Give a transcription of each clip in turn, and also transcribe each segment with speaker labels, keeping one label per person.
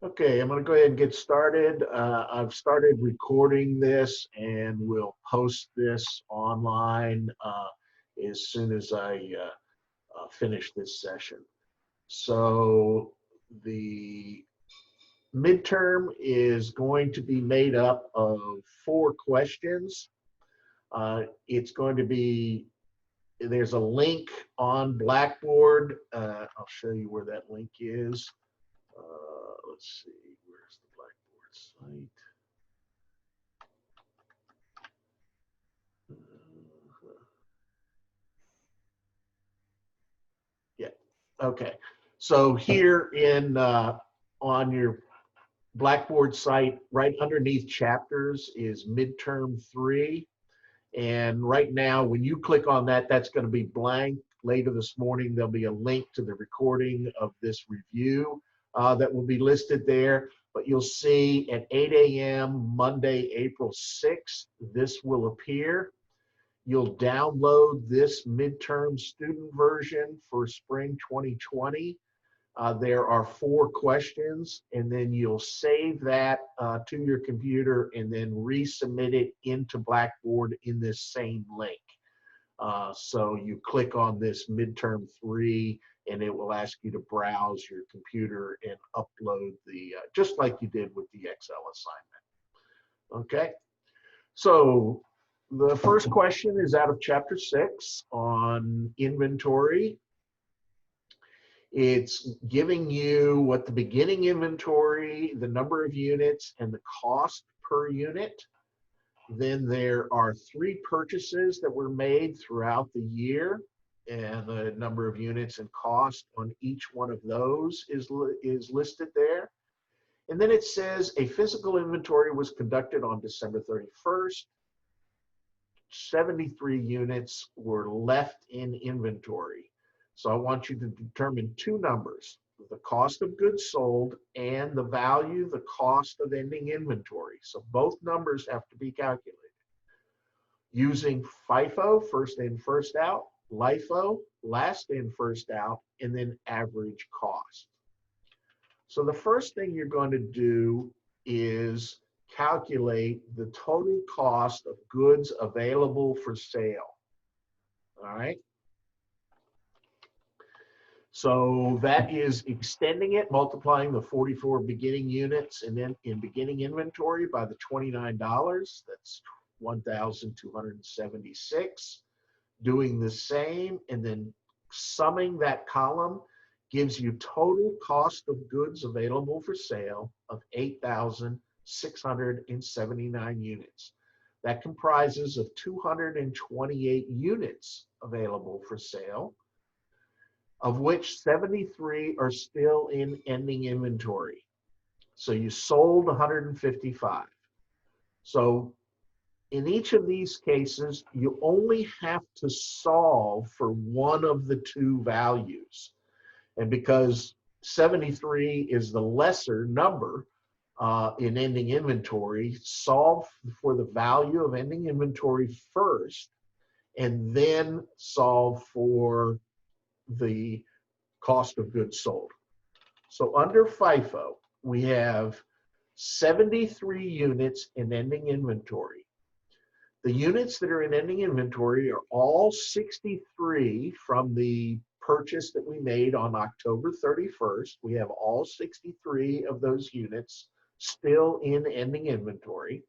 Speaker 1: Okay, I'm going to go ahead and get started. I've started recording this and we'll post this online as soon as I finish this session. So the midterm is going to be made up of 4 questions. It's going to be, there's a link on Blackboard. I'll show you where that link is. Let's see, where's the Blackboard site? Yeah, okay. So here in on your Blackboard site, right underneath chapters is midterm 3. And right now, when you click on that, that's going to be blank. Later this morning, there'll be a link to the recording of this review that will be listed there. But you'll see at 8 a.m. Monday, April 6th, this will appear. You'll download this midterm student version for spring 2020. There are 4 questions, and then you'll save that to your computer and then resubmit it into Blackboard in this same link. So you click on this midterm 3, and it will ask you to browse your computer and upload the, just like you did with the Excel assignment. Okay, so the first question is out of chapter 6 on inventory. It's giving you what the beginning inventory, the number of units, and the cost per unit. Then there are 3 purchases that were made throughout the year, and the number of units and cost on each one of those is listed there. And then it says a physical inventory was conducted on December 31st. 73 units were left in inventory. So I want you to determine 2 numbers, the cost of goods sold and the value, the cost of ending inventory. So both numbers have to be calculated. Using FIFO, first in, first out, LIFO, last in, first out, and then average cost. So the first thing you're going to do is calculate the total cost of goods available for sale. All right. So that is extending it, multiplying the 44 beginning units and then in beginning inventory by the $29. That's 1,276. Doing the same and then summing that column gives you total cost of goods available for sale of 8,679 units. That comprises of 228 units available for sale, of which 73 are still in ending inventory. So you sold 155. So in each of these cases, you only have to solve for one of the 2 values. And because 73 is the lesser number in ending inventory, solve for the value of ending inventory first, and then solve for the cost of goods sold. So under FIFO, we have 73 units in ending inventory. The units that are in ending inventory are all 63 from the purchase that we made on October 31st. We have all 63 of those units still in ending inventory.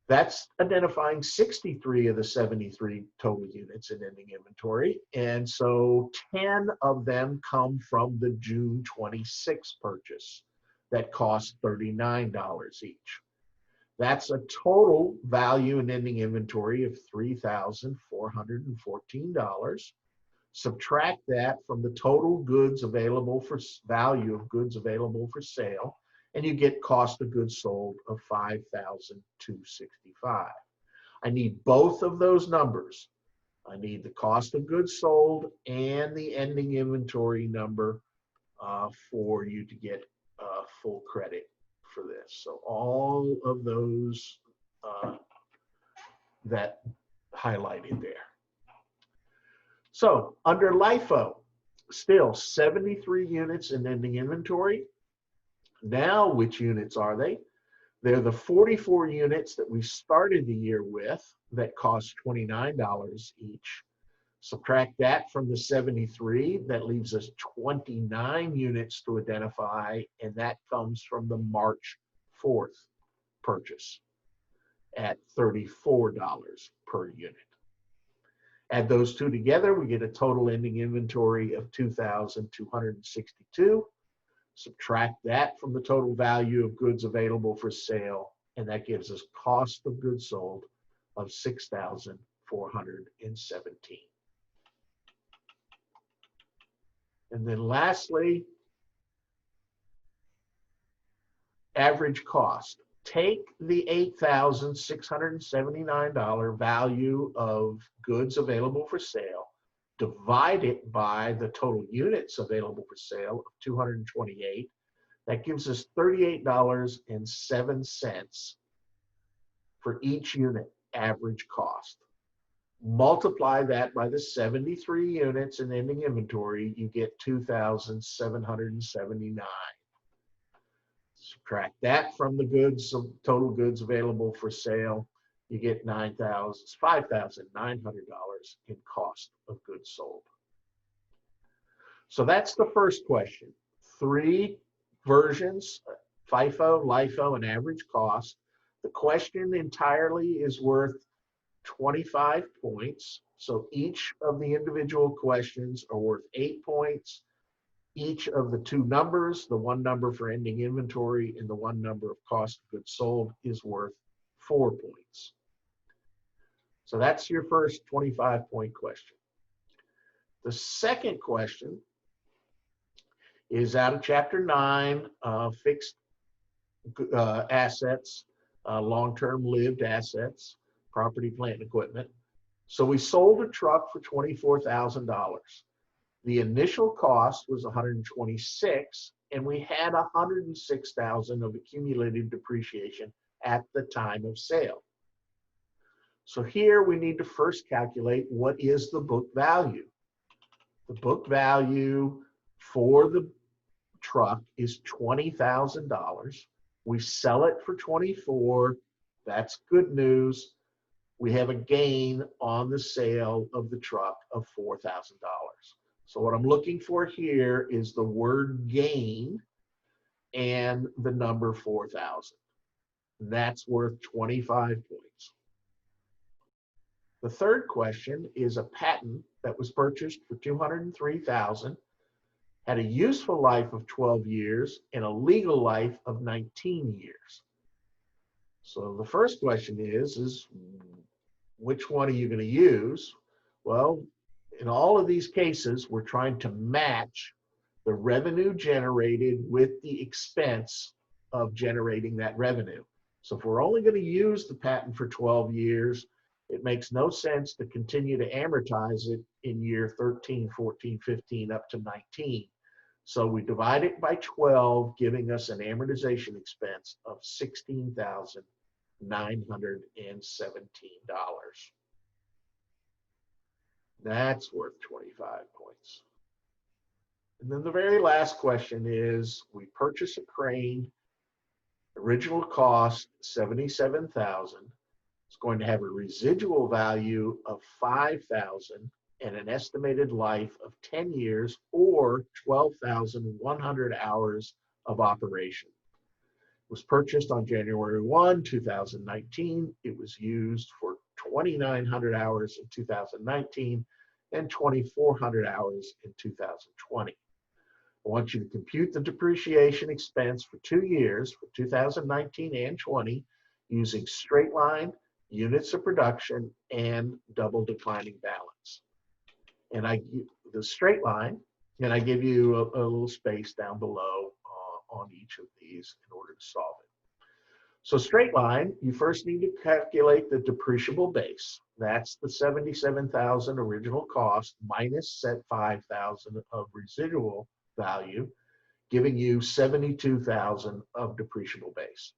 Speaker 1: That's identifying 63 of the 73 total units in ending inventory. And so 10 of them come from the June 26 purchase that cost $39 each. That's a total value in ending inventory of $3,414. Subtract that from the total goods available for value of goods available for sale, and you get cost of goods sold of $5,265. I need both of those numbers. I need the cost of goods sold and the ending inventory number for you to get full credit for this. So all of those that highlighted there. So under LIFO, still 73 units in ending inventory. Now, which units are they? They're the 44 units that we started the year with that cost $29 each. Subtract that from the 73, that leaves us 29 units to identify, and that comes from the March 4th purchase at $34 per unit. Add those two together, we get a total ending inventory of 2,262. Subtract that from the total value of goods available for sale, and that gives us cost of goods sold of 6,417. And then lastly, average cost. Take the $8,679 value of goods available for sale, divide it by the total units available for sale of 228. That gives us $38.07 for each unit average cost. Multiply that by the 73 units in ending inventory, you get 2,779. Subtract that from the goods, total goods available for sale, you get $5,900 in cost of goods sold. So that's the first question. 3 versions, FIFO, LIFO, and average cost. The question entirely is worth 25 points. So each of the individual questions are worth 8 points. Each of the 2 numbers, the 1 number for ending inventory and the 1 number of cost of goods sold, is worth 4 points. So that's your first 25-point question. The second question is out of Chapter 9, fixed assets, long-term lived assets, property, plant, and equipment. So we sold a truck for $24,000. The initial cost was $126,000, and we had $106,000 of accumulated depreciation at the time of sale. So here we need to first calculate what is the book value. The book value for the truck is $20,000. We sell it for $24,000. That's good news. We have a gain on the sale of the truck of $4,000. So what I'm looking for here is the word gain and the number 4,000. That's worth 25 points. The third question is a patent that was purchased for $203,000, had a useful life of 12 years and a legal life of 19 years. So the first question is which one are you going to use? Well, in all of these cases, we're trying to match the revenue generated with the expense of generating that revenue. So if we're only going to use the patent for 12 years, it makes no sense to continue to amortize it in year 13, 14, 15, up to 19. So we divide it by 12, giving us an amortization expense of $16,917. That's worth 25 points. And then the very last question is, we purchase a crane, original cost $77,000. It's going to have a residual value of $5,000 and an estimated life of 10 years or 12,100 hours of operation. It was purchased on January 1, 2019. It was used for 2,900 hours in 2019 and 2,400 hours in 2020. I want you to compute the depreciation expense for 2 years, for 2019 and 20, using straight line, units of production, and double declining balance. And the straight line, and I give you a little space down below on each of these in order to solve it. So straight line, you first need to calculate the depreciable base. That's the $77,000 original cost minus set $5,000 of residual value, giving you $72,000 of depreciable base.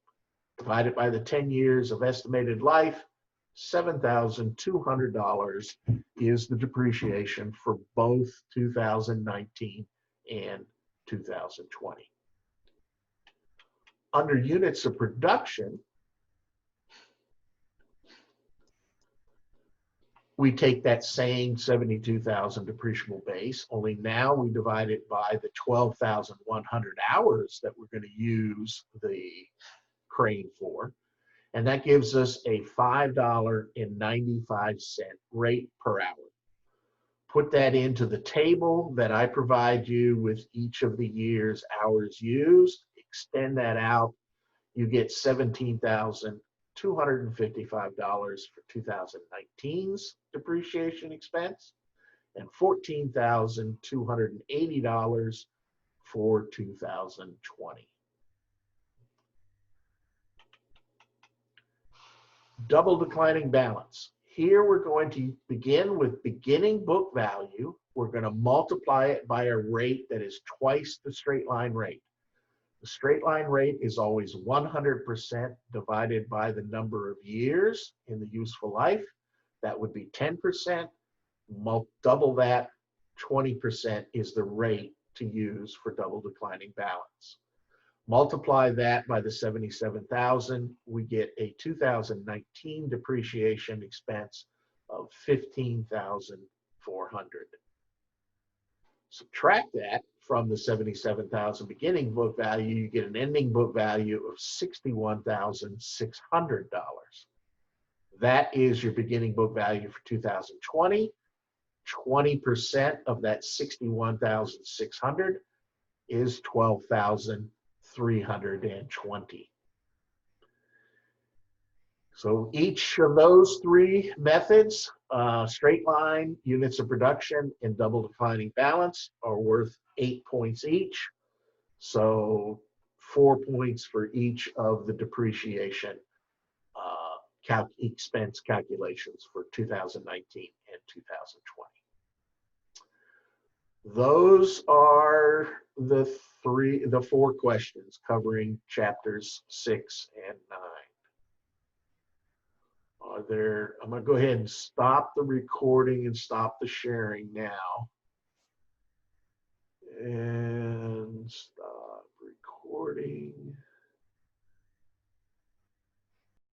Speaker 1: Divide it by the 10 years of estimated life, $7,200 is the depreciation for both 2019 and 2020. Under units of production, we take that same 72,000 depreciable base, only now we divide it by the 12,100 hours that we're going to use the crane for. And that gives us a $5.95 rate per hour. Put that into the table that I provide you with each of the year's hours used, extend that out, you get $17,255 for 2019's depreciation expense and $14,280 for 2020. Double declining balance. Here we're going to begin with beginning book value. We're going to multiply it by a rate that is twice the straight line rate. The straight line rate is always 100% divided by the number of years in the useful life. That would be 10%. Double that, 20% is the rate to use for double declining balance. Multiply that by the 77,000, we get a 2019 depreciation expense of 15,400. Subtract that from the 77,000 beginning book value, you get an ending book value of $61,600. That is your beginning book value for 2020. 20% of that 61,600 is 12,320. So each of those three methods, straight line, units of production, and double declining balance, are worth 8 points each. So 4 points for each of the depreciation expense calculations for 2019 and 2020. Those are the four questions covering chapters 6 and 9. I'm going to go ahead and stop the recording and stop the sharing now. And stop recording.